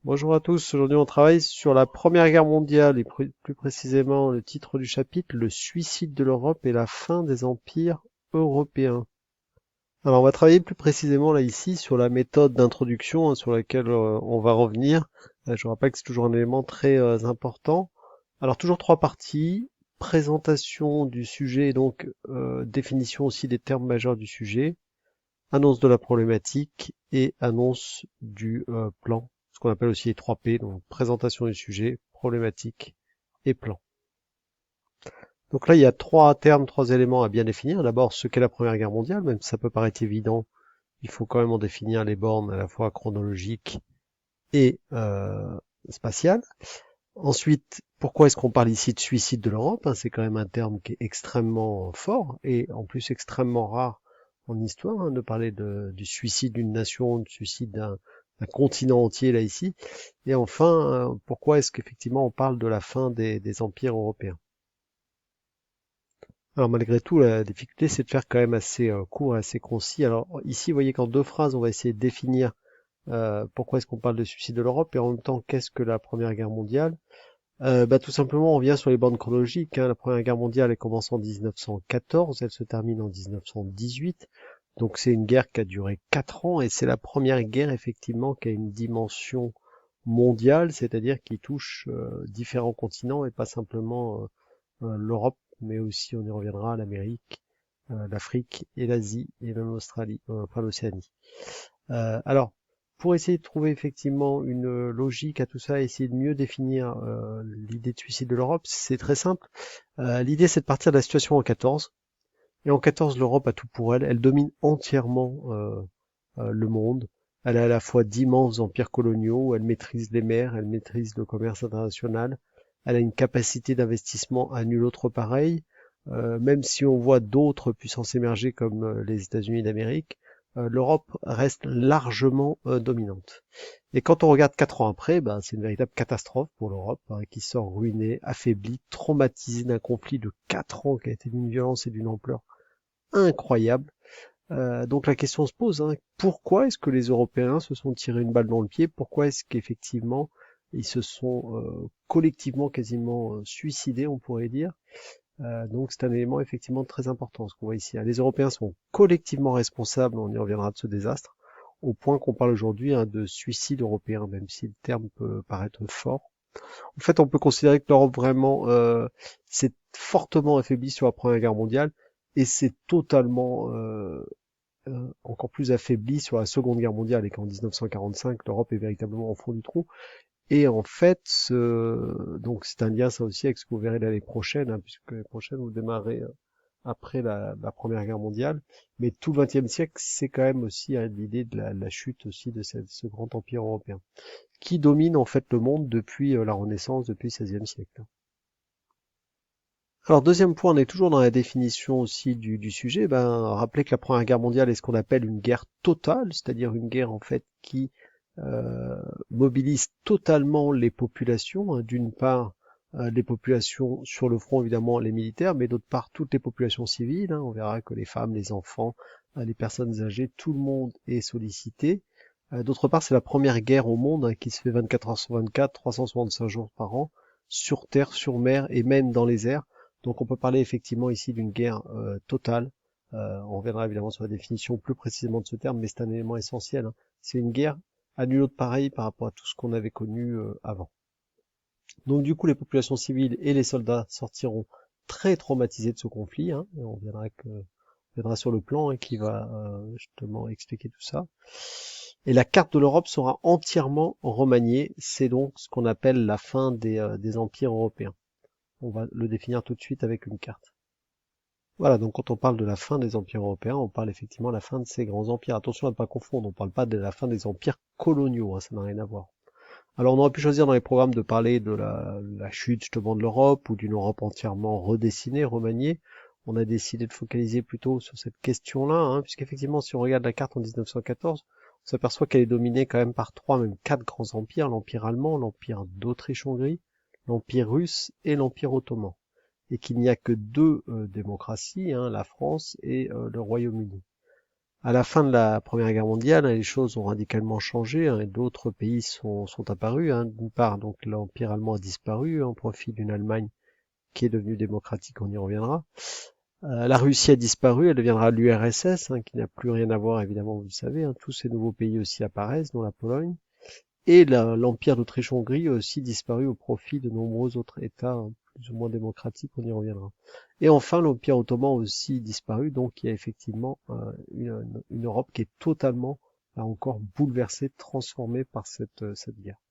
Bonjour à tous, aujourd'hui on travaille sur la Première Guerre mondiale et plus précisément le titre du chapitre, le suicide de l'Europe et la fin des empires européens. Alors on va travailler plus précisément là ici sur la méthode d'introduction sur laquelle on va revenir. Je vous rappelle que c'est toujours un élément très important. Alors toujours trois parties, présentation du sujet et donc définition aussi des termes majeurs du sujet, annonce de la problématique et annonce du plan, ce qu'on appelle aussi les 3 P, donc présentation du sujet, problématique et plan. Donc là, il y a trois termes, trois éléments à bien définir. D'abord, ce qu'est la Première Guerre mondiale, même si ça peut paraître évident, il faut quand même en définir les bornes à la fois chronologiques et spatiales. Ensuite, pourquoi est-ce qu'on parle ici de suicide de l'Europe? C'est quand même un terme qui est extrêmement fort et en plus extrêmement rare en histoire, de parler du suicide d'une nation, du suicide d'un continent entier là ici. Et enfin, pourquoi est-ce qu'effectivement on parle de la fin des empires européens? Alors malgré tout, la difficulté c'est de faire quand même assez court et assez concis. Alors ici, vous voyez qu'en deux phrases, on va essayer de définir pourquoi est-ce qu'on parle de suicide de l'Europe et en même temps qu'est-ce que la Première Guerre mondiale. Tout simplement, on vient sur les bornes chronologiques. La Première Guerre mondiale, elle commence en 1914, elle se termine en 1918. Donc c'est une guerre qui a duré 4 ans et c'est la première guerre effectivement qui a une dimension mondiale, c'est-à-dire qui touche différents continents et pas simplement l'Europe, mais aussi, on y reviendra, l'Amérique, l'Afrique et l'Asie et même l'Australie, enfin l'Océanie. Alors, pour essayer de trouver effectivement une logique à tout ça, essayer de mieux définir l'idée de suicide de l'Europe, c'est très simple. L'idée, c'est de partir de la situation en 14. Et en 14, l'Europe a tout pour elle. Elle domine entièrement le monde. Elle a à la fois d'immenses empires coloniaux, elle maîtrise les mers, elle maîtrise le commerce international, elle a une capacité d'investissement à nul autre pareil. Même si on voit d'autres puissances émerger comme les États-Unis d'Amérique, l'Europe reste largement dominante. Et quand on regarde 4 ans après, c'est une véritable catastrophe pour l'Europe, qui sort ruinée, affaiblie, traumatisée d'un conflit de 4 ans qui a été d'une violence et d'une ampleur incroyable. Donc la question se pose, pourquoi est-ce que les Européens se sont tirés une balle dans le pied? Pourquoi est-ce qu'effectivement ils se sont collectivement quasiment suicidés, on pourrait dire? Donc c'est un élément effectivement très important ce qu'on voit ici. Les Européens sont collectivement responsables, on y reviendra de ce désastre, au point qu'on parle aujourd'hui de suicide européen, même si le terme peut paraître fort. En fait, on peut considérer que l'Europe vraiment s'est fortement affaiblie sur la Première Guerre mondiale et c'est totalement encore plus affaibli sur la Seconde Guerre mondiale et qu'en 1945, l'Europe est véritablement au fond du trou. Et en fait, donc c'est un lien ça aussi avec ce que vous verrez l'année prochaine, puisque l'année prochaine vous démarrez après la Première Guerre mondiale. Mais tout le XXe siècle, c'est quand même aussi l'idée de la chute aussi de ce grand empire européen, qui domine en fait le monde depuis la Renaissance, depuis le XVIe siècle. Alors deuxième point, on est toujours dans la définition aussi du sujet. Rappelez que la Première Guerre mondiale est ce qu'on appelle une guerre totale, c'est-à-dire une guerre en fait qui euh, mobilise totalement les populations. D'une part, les populations sur le front, évidemment les militaires, mais d'autre part toutes les populations civiles. On verra que les femmes, les enfants, les personnes âgées, tout le monde est sollicité. D'autre part, c'est la première guerre au monde qui se fait 24 heures sur 24, 365 jours par an, sur terre, sur mer et même dans les airs. Donc on peut parler effectivement ici d'une guerre totale. On reviendra évidemment sur la définition plus précisément de ce terme, mais c'est un élément essentiel. C'est une guerre à nul autre pareil par rapport à tout ce qu'on avait connu avant. Donc du coup, les populations civiles et les soldats sortiront très traumatisés de ce conflit. Et on viendra sur le plan qui va justement expliquer tout ça. Et la carte de l'Europe sera entièrement remaniée. C'est donc ce qu'on appelle la fin des empires européens. On va le définir tout de suite avec une carte. Voilà, donc quand on parle de la fin des empires européens, on parle effectivement de la fin de ces grands empires. Attention à ne pas confondre, on ne parle pas de la fin des empires coloniaux, ça n'a rien à voir. Alors on aurait pu choisir dans les programmes de parler de la chute justement de l'Europe ou d'une Europe entièrement redessinée, remaniée. On a décidé de focaliser plutôt sur cette question-là, puisqu'effectivement si on regarde la carte en 1914, on s'aperçoit qu'elle est dominée quand même par 3, même 4 grands empires, l'Empire allemand, l'Empire d'Autriche-Hongrie, l'Empire russe et l'Empire ottoman. Et qu'il n'y a que 2 démocraties, la France et le Royaume-Uni. À la fin de la Première Guerre mondiale, les choses ont radicalement changé, et d'autres pays sont apparus. D'une part, donc l'Empire allemand a disparu au profit d'une Allemagne qui est devenue démocratique, on y reviendra. La Russie a disparu, elle deviendra l'URSS, qui n'a plus rien à voir, évidemment, vous le savez. Tous ces nouveaux pays aussi apparaissent, dont la Pologne. Et l'Empire d'Autriche-Hongrie a aussi disparu au profit de nombreux autres États plus ou moins démocratiques, on y reviendra. Et enfin, l'Empire ottoman a aussi disparu, donc il y a effectivement une Europe qui est totalement, là encore, bouleversée, transformée par cette guerre.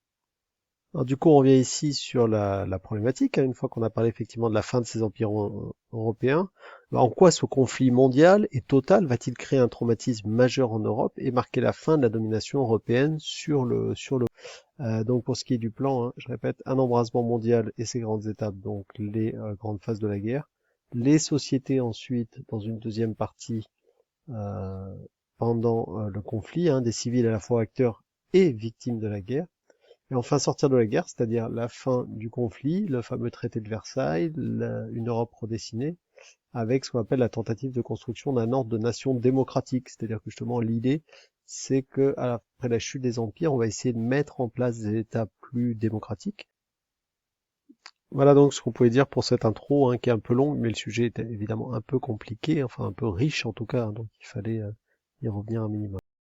Alors, du coup, on revient ici sur la problématique, une fois qu'on a parlé effectivement de la fin de ces empires européens. Alors, en quoi ce conflit mondial et total va-t-il créer un traumatisme majeur en Europe et marquer la fin de la domination européenne donc pour ce qui est du plan, je répète, un embrasement mondial et ses grandes étapes, donc les grandes phases de la guerre. Les sociétés ensuite, dans une deuxième partie, euh, pendant le conflit, des civils à la fois acteurs et victimes de la guerre. Et enfin sortir de la guerre, c'est-à-dire la fin du conflit, le fameux traité de Versailles, une Europe redessinée, avec ce qu'on appelle la tentative de construction d'un ordre de nation démocratique. C'est-à-dire que justement l'idée, c'est que après la chute des empires, on va essayer de mettre en place des États plus démocratiques. Voilà donc ce qu'on pouvait dire pour cette intro, qui est un peu longue, mais le sujet était évidemment un peu compliqué, enfin un peu riche en tout cas, donc il fallait y revenir un minimum.